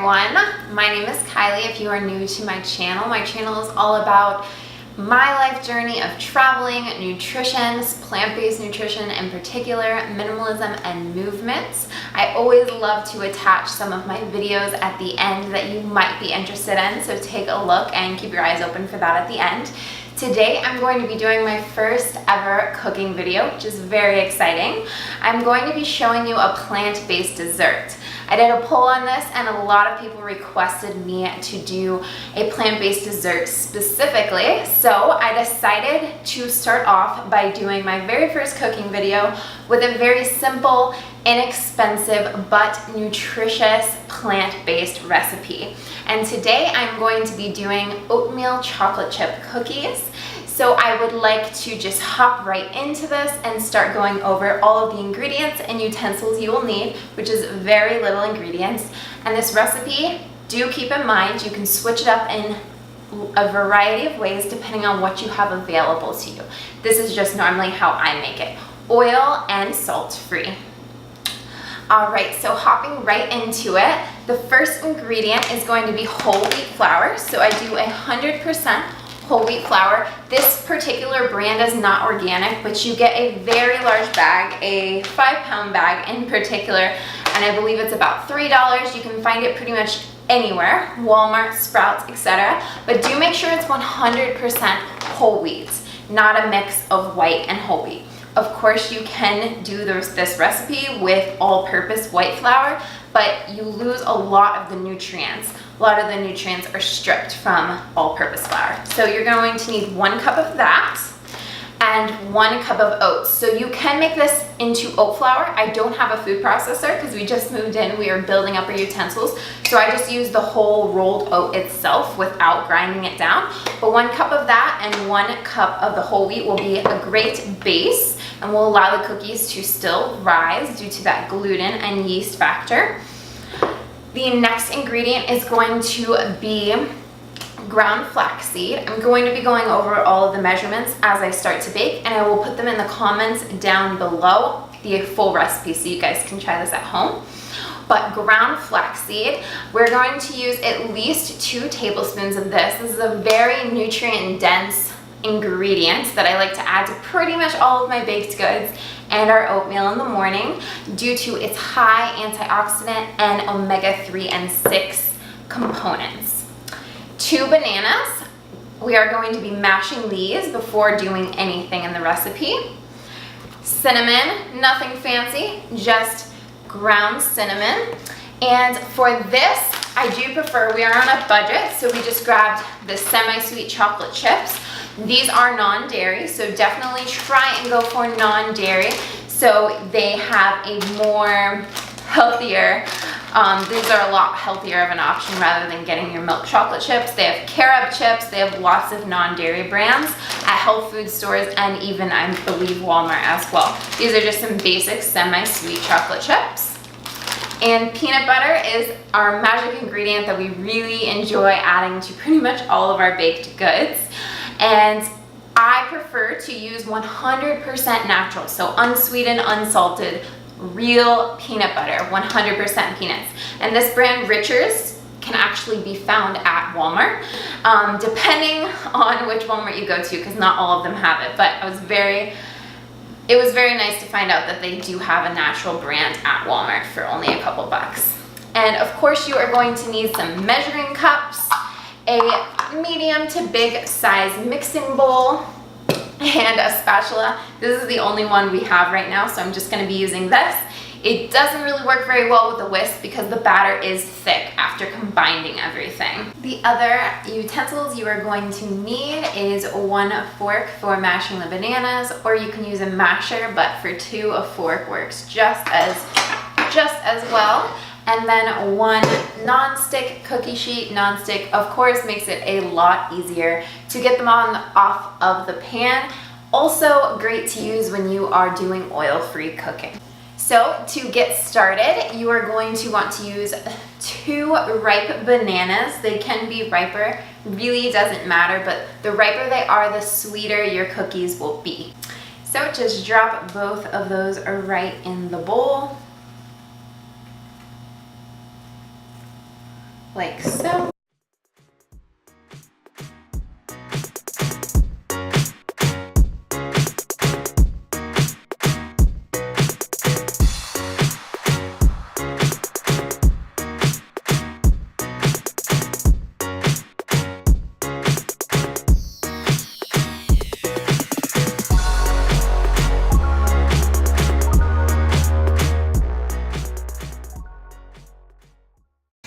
everyone. My name is Kylie. If you are new to my channel is all about my life journey of traveling, nutrition, plant-based nutrition in particular, minimalism, and movements. I always love to attach some of my videos at the end that you might be interested in, so take a look and keep your eyes open for that at the end. Today I'm going to be doing my first ever cooking video, which is very exciting. I'm going to be showing you a plant-based dessert. I did a poll on this and a lot of people requested me to do a plant-based dessert specifically, so I decided to start off by doing my very first cooking video with a very simple, inexpensive, but nutritious plant-based recipe. And today I'm going to be doing oatmeal chocolate chip cookies. So I would like to just hop right into this and start going over all of the ingredients and utensils you will need, which is very little ingredients. And this recipe, do keep in mind, you can switch it up in a variety of ways depending on what you have available to you. This is just normally how I make it. Oil and salt free. Alright, so hopping right into it, the first ingredient is going to be whole wheat flour. So I do 100% whole wheat flour. This particular brand is not organic, but you get a very large bag, a 5-pound bag in particular, and I believe it's about $3. You can find it pretty much anywhere, Walmart, Sprouts, etc. But do make sure it's 100% whole wheat, not a mix of white and whole wheat. Of course, you can do this recipe with all-purpose white flour, but you lose a lot of the nutrients. A lot of the nutrients are stripped from all-purpose flour. So you're going to need 1 cup of that and 1 cup of oats. So you can make this into oat flour. I don't have a food processor because we just moved in. We are building up our utensils. So I just use the whole rolled oat itself without grinding it down. But 1 cup of that and 1 cup of the whole wheat will be a great base and will allow the cookies to still rise due to that gluten and yeast factor. The next ingredient is going to be ground flaxseed. I'm going to be going over all of the measurements as I start to bake, and I will put them in the comments down below, the full recipe, so you guys can try this at home. But ground flaxseed, we're going to use at least 2 tablespoons of this. This is a very nutrient dense ingredient that I like to add to pretty much all of my baked goods and our oatmeal in the morning due to its high antioxidant and omega-3 and 6 components. 2 bananas. We are going to be mashing these before doing anything in the recipe. Cinnamon, nothing fancy, just ground cinnamon. And for this, I do prefer, we are on a budget, so we just grabbed the semi-sweet chocolate chips. These are non-dairy, so definitely try and go for non-dairy so they have a more healthier, these are a lot healthier of an option rather than getting your milk chocolate chips. They have carob chips, they have lots of non-dairy brands at health food stores and even, I believe, Walmart as well. These are just some basic semi-sweet chocolate chips. And peanut butter is our magic ingredient that we really enjoy adding to pretty much all of our baked goods. And I prefer to use 100% natural, so unsweetened, unsalted, real peanut butter, 100% peanuts. And this brand, Richards, can actually be found at Walmart, depending on which Walmart you go to, because not all of them have it. But it was very nice to find out that they do have a natural brand at Walmart for only a couple bucks. And of course, you are going to need some measuring cups, a medium to big size mixing bowl, and a spatula. This is the only one we have right now, so I'm just going to be using this. It doesn't really work very well with a whisk because the batter is thick after combining everything. The other utensils you are going to need is 1 fork for mashing the bananas, or you can use a masher, but for 2, a fork works just as well. And then 1 non-stick cookie sheet. Non-stick, of course, makes it a lot easier to get them off of the pan. Also great to use when you are doing oil-free cooking. So to get started, you are going to want to use 2 ripe bananas. They can be riper, really doesn't matter, but the riper they are, the sweeter your cookies will be. So just drop both of those right in the bowl. like so.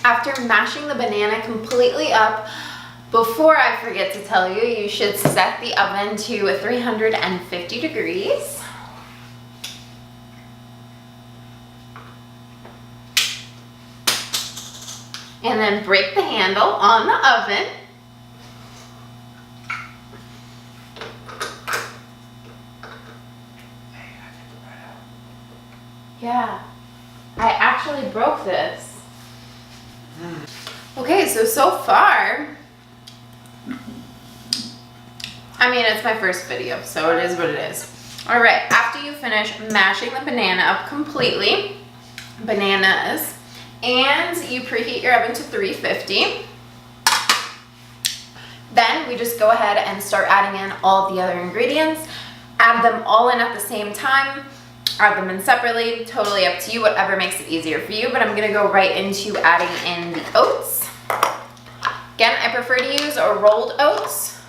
After mashing the banana completely up, before I forget to tell you, you should set the oven to 350 degrees. And then break the handle on the oven. Yeah, I actually broke this. Okay, so far, I mean, it's my first video, so it is what it is. All right, after you finish mashing the banana up completely, bananas, and you preheat your oven to 350, then we just go ahead and start adding in all the other ingredients. Add them all in at the same time. Add them in separately, totally up to you, whatever makes it easier for you, but I'm gonna go right into adding in the oats. Again, I prefer to use rolled oats.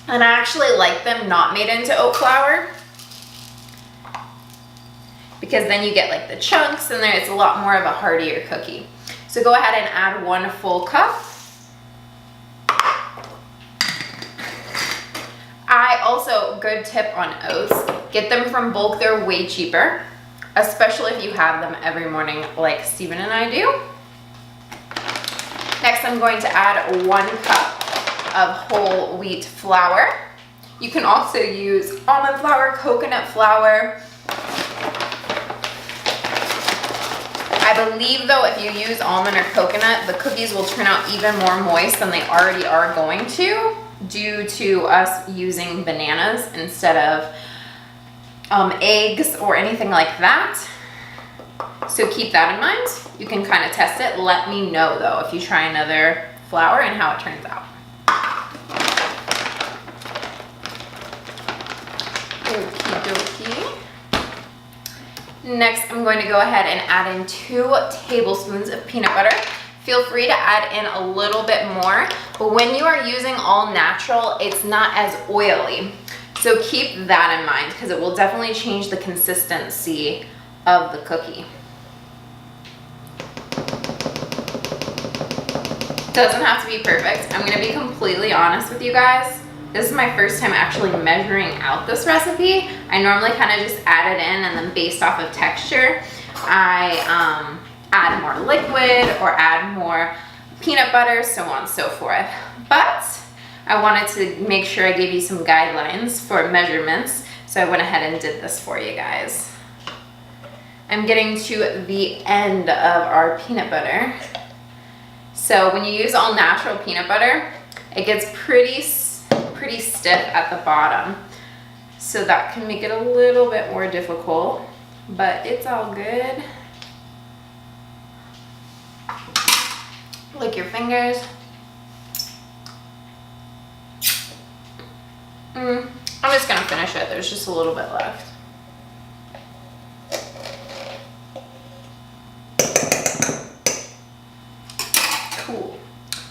And I actually like them not made into oat flour, because then you get like the chunks and then it's a lot more of a heartier cookie. So go ahead and add 1 full cup. Also, good tip on oats, get them from bulk, they're way cheaper, especially if you have them every morning like Steven and I do. Next, I'm going to add 1 cup of whole wheat flour. You can also use almond flour, coconut flour. I believe though, if you use almond or coconut, the cookies will turn out even more moist than they already are going to, due to us using bananas instead of eggs or anything like that. So keep that in mind. You can kind of test it. Let me know though if you try another flour and how it turns out. Okie dokie. Next, I'm going to go ahead and add in 2 tablespoons of peanut butter. Feel free to add in a little bit more, but when you are using all natural, it's not as oily. So keep that in mind, because it will definitely change the consistency of the cookie. Doesn't have to be perfect. I'm gonna be completely honest with you guys. This is my first time actually measuring out this recipe. I normally kind of just add it in, and then based off of texture, I add more liquid or add more peanut butter, so on and so forth. But I wanted to make sure I gave you some guidelines for measurements, so I went ahead and did this for you guys. I'm getting to the end of our peanut butter. So when you use all natural peanut butter, it gets pretty stiff at the bottom. So that can make it a little bit more difficult, but it's all good. Lick your fingers. I'm just gonna finish it. There's just a little bit left. Cool.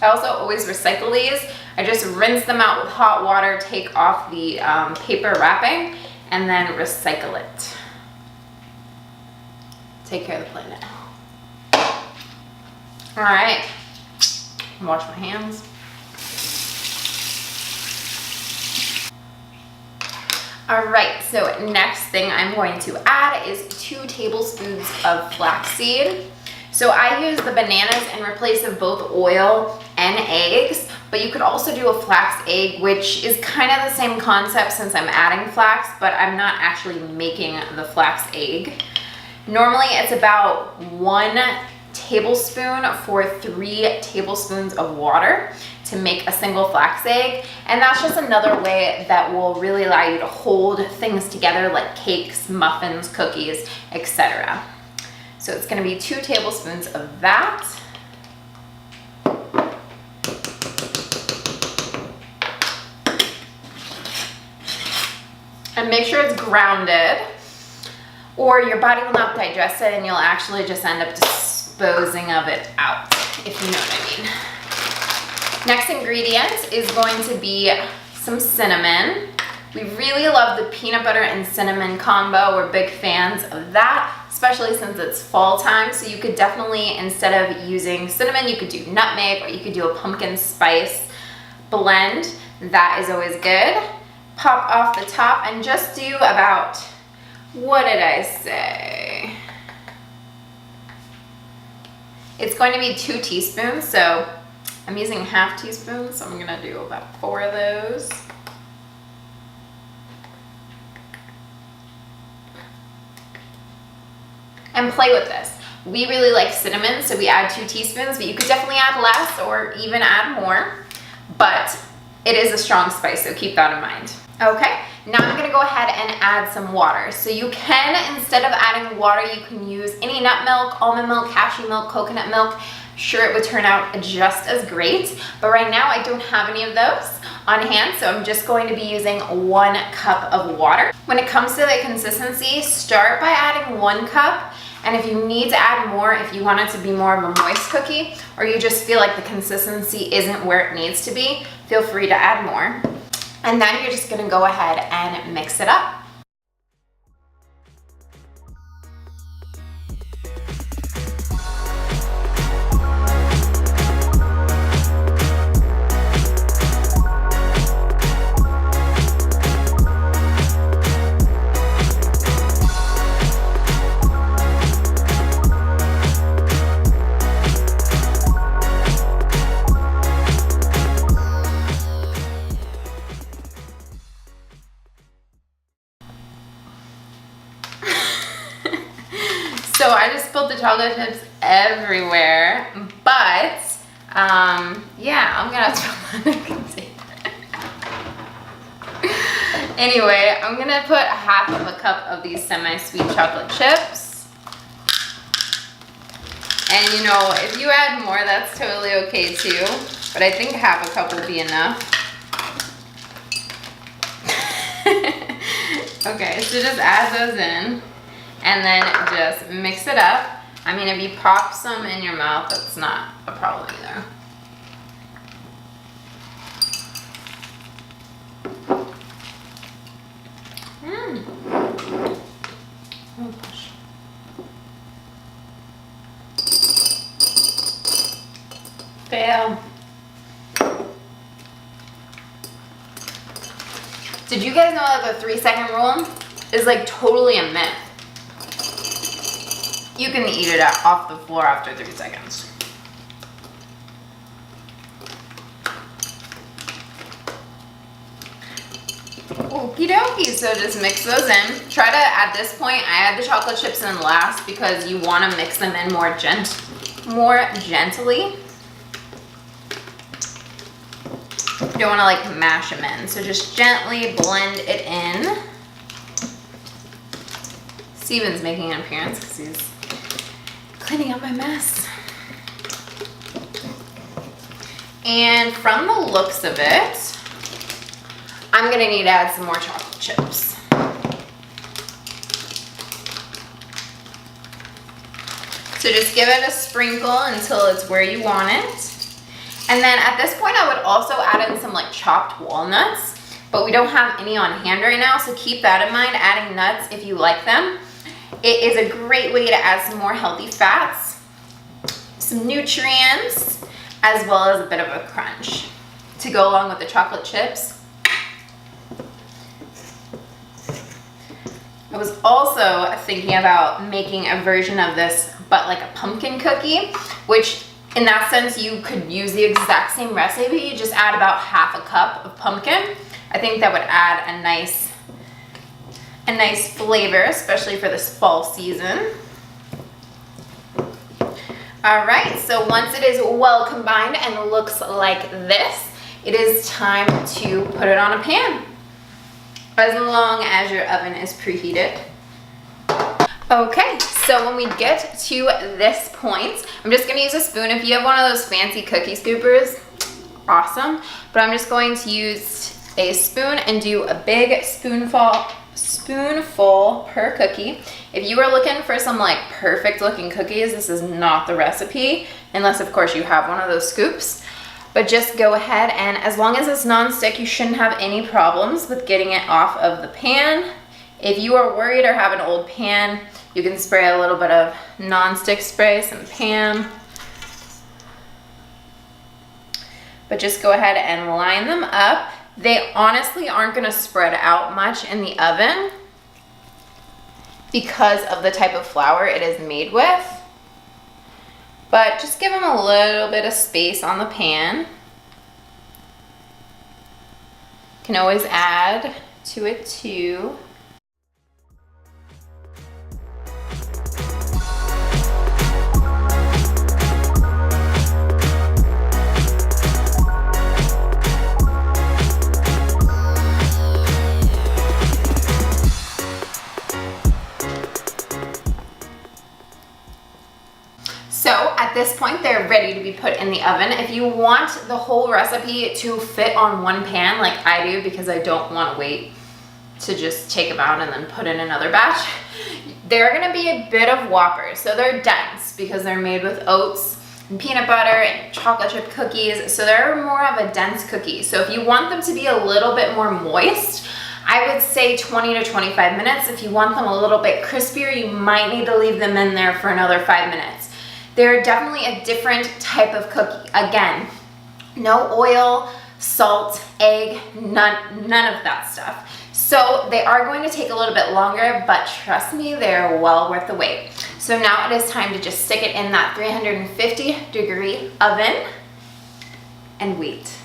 I also always recycle these. I just rinse them out with hot water, take off the paper wrapping, and then recycle it. Take care of the planet. All right. Wash my hands. All right, so next thing I'm going to add is 2 tablespoons of flaxseed. So I use the bananas in replace of both oil and eggs, but you could also do a flax egg, which is kind of the same concept since I'm adding flax, but I'm not actually making the flax egg. Normally it's about 1 tablespoon for 3 tablespoons of water to make a single flax egg, and that's just another way that will really allow you to hold things together like cakes, muffins, cookies, etc. So it's going to be 2 tablespoons of that. grounded, or your body will not digest it and you'll actually just end up disposing of it out, if you know what I mean. Next ingredient is going to be some cinnamon. We really love the peanut butter and cinnamon combo. We're big fans of that, especially since it's fall time. So you could definitely, instead of using cinnamon, you could do nutmeg, or you could do a pumpkin spice blend. That is always good. Pop off the top and just do about, what did I say? It's going to be 2 teaspoons, so I'm using ½ teaspoon, so I'm gonna do about 4 of those. And play with this. We really like cinnamon, so we add 2 teaspoons, but you could definitely add less or even add more. But it is a strong spice, so keep that in mind. Okay, now I'm gonna go ahead and add some water. So you can, instead of adding water, you can use any nut milk, almond milk, cashew milk, coconut milk. Sure, it would turn out just as great, but right now I don't have any of those on hand, so I'm just going to be using 1 cup of water. When it comes to the consistency, start by adding 1 cup, and if you need to add more, if you want it to be more of a moist cookie, or you just feel like the consistency isn't where it needs to be, feel free to add more. And then you're just gonna go ahead and mix it up. So I just spilled the chocolate chips everywhere, but yeah, I'm gonna throw that in the container. Anyway, I'm gonna put ½ of a cup of these semi-sweet chocolate chips. And you know, if you add more, that's totally okay too, but I think ½ a cup will be enough. Okay, so just add those in. And then just mix it up. I mean, if you pop some in your mouth, that's not a problem either. Oh gosh. Fail. Did you guys know that the 3-second rule is like totally a myth? You can eat it off the floor after 3 seconds. Okie dokie, so just mix those in. Try to, at this point, I add the chocolate chips in last because you want to mix them in more gently. You don't want to like mash them in, so just gently blend it in. Steven's making an appearance because he's cleaning up my mess. And from the looks of it, I'm gonna need to add some more chocolate chips. So just give it a sprinkle until it's where you want it. And then at this point, I would also add in some like chopped walnuts, but we don't have any on hand right now, so keep that in mind, adding nuts if you like them. It is a great way to add some more healthy fats, some nutrients, as well as a bit of a crunch to go along with the chocolate chips. I was also thinking about making a version of this, but like a pumpkin cookie, which in that sense, you could use the exact same recipe, you just add about ½ a cup of pumpkin. I think that would add a nice flavor, especially for this fall season. All right, so once it is well combined and looks like this, it is time to put it on a pan, as long as your oven is preheated. Okay, so when we get to this point, I'm just gonna use a spoon. If you have one of those fancy cookie scoopers, awesome. But I'm just going to use a spoon and do a big spoonful spoonful per cookie. If you are looking for some like perfect looking cookies, this is not the recipe, unless of course you have one of those scoops. But just go ahead, and as long as it's non-stick, you shouldn't have any problems with getting it off of the pan. If you are worried or have an old pan, you can spray a little bit of non-stick spray, some Pam. But just go ahead and line them up. They honestly aren't gonna spread out much in the oven because of the type of flour it is made with. But just give them a little bit of space on the pan. You can always add to it too. So at this point, they're ready to be put in the oven. If you want the whole recipe to fit on one pan like I do, because I don't want to wait to just take them out and then put in another batch, they're gonna be a bit of whoppers. So they're dense because they're made with oats and peanut butter and chocolate chip cookies. So they're more of a dense cookie. So if you want them to be a little bit more moist, I would say 20 to 25 minutes. If you want them a little bit crispier, you might need to leave them in there for another 5 minutes. They're definitely a different type of cookie. Again, no oil, salt, egg, none of that stuff. So they are going to take a little bit longer, but trust me, they're well worth the wait. So now it is time to just stick it in that 350-degree oven and wait.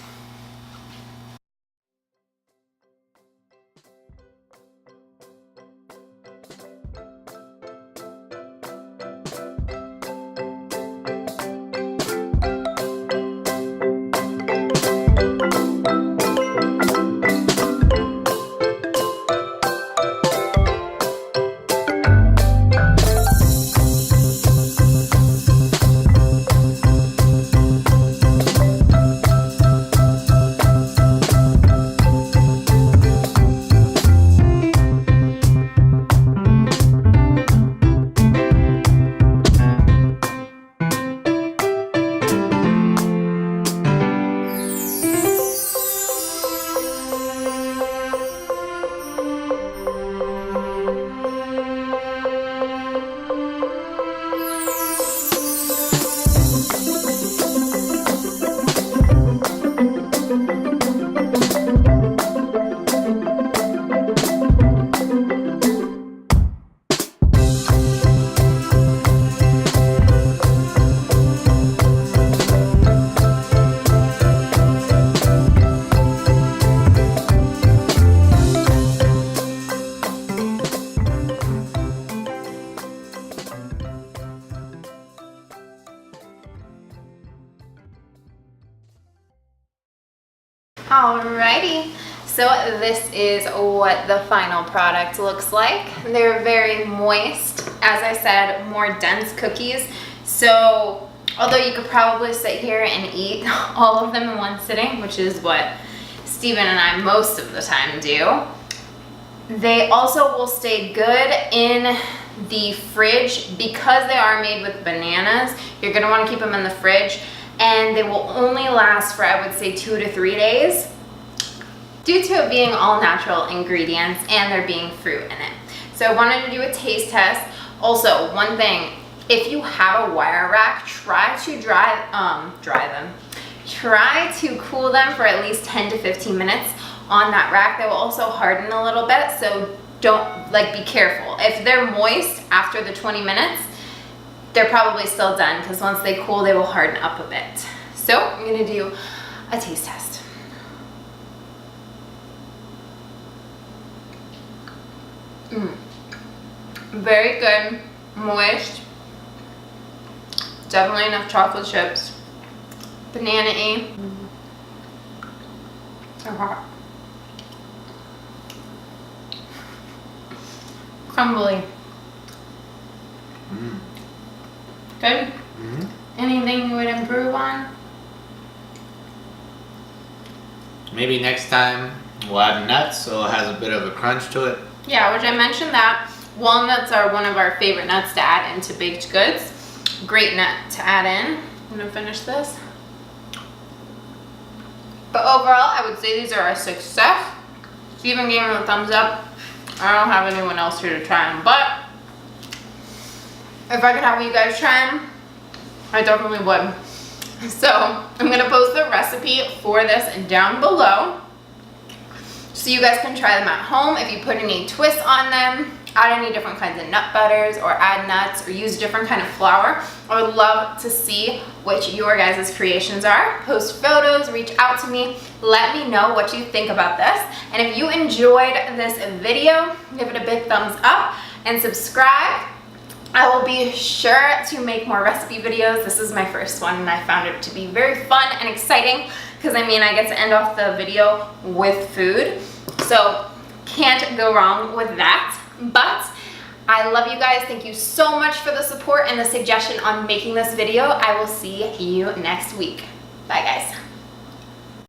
Alrighty, so this is what the final product looks like. They're very moist, as I said, more dense cookies. So although you could probably sit here and eat all of them in one sitting, which is what Steven and I most of the time do, they also will stay good in the fridge because they are made with bananas. You're gonna wanna keep them in the fridge, and they will only last for, I would say, 2 to 3 days due to it being all natural ingredients and there being fruit in it. So I wanted to do a taste test. Also, one thing, if you have a wire rack, try to try to cool them for at least 10 to 15 minutes on that rack. They will also harden a little bit, so don't, be careful. If they're moist after the 20 minutes, they're probably still done, because once they cool, they will harden up a bit. So I'm gonna do a taste test. Very good, moist, definitely enough chocolate chips, banana-y. So hot. Crumbly. Good? Anything you would improve on? Maybe next time we'll add nuts so it has a bit of a crunch to it. Yeah, which I mentioned that walnuts are one of our favorite nuts to add into baked goods. Great nut to add in. I'm gonna finish this. But overall, I would say these are a success. Steven gave them a thumbs up. I don't have anyone else here to try them, but if I could have you guys try them, I definitely would. So I'm gonna post the recipe for this down below so you guys can try them at home. If you put any twists on them, add any different kinds of nut butters, or add nuts, or use a different kind of flour, I would love to see what your guys' creations are. Post photos, reach out to me, let me know what you think about this. And if you enjoyed this video, give it a big thumbs up and subscribe. I will be sure to make more recipe videos. This is my first one and I found it to be very fun and exciting because I mean I get to end off the video with food. So can't go wrong with that. But I love you guys. Thank you so much for the support and the suggestion on making this video. I will see you next week. Bye guys.